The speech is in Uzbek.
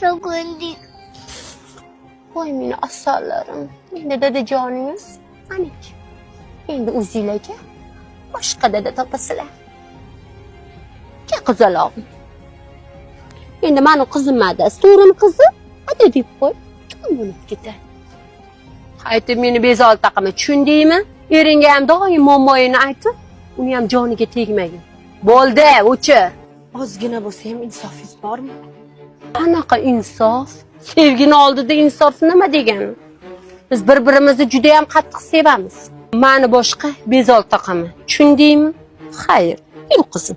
Çok öndük. Voy meni asallarım. Endi dadajoningiz aniki. Endi o'zinglarga boshqa dada topasizlar. Ke qizalog'im. Endi mani qizim adasi, to'g'rimi qizim? Ada deb qo'y. Kim bo'lib ketadi? Qaytib meni bezovta qilma, tushundingmi? Eringga ham doim muammoyini aytib, uni ham joniga tegmagin. Bo'ldi, o'chir. Ozgina bo'lsa ham insofingiz bormi? Qanaqa insof? Sevgini oldida insof nima degani? Biz bir-birimizni juda ham qattiq sevamiz. Mani boshqa bezovta qilma. Tushundingmi? Xayr, yo'q qizim.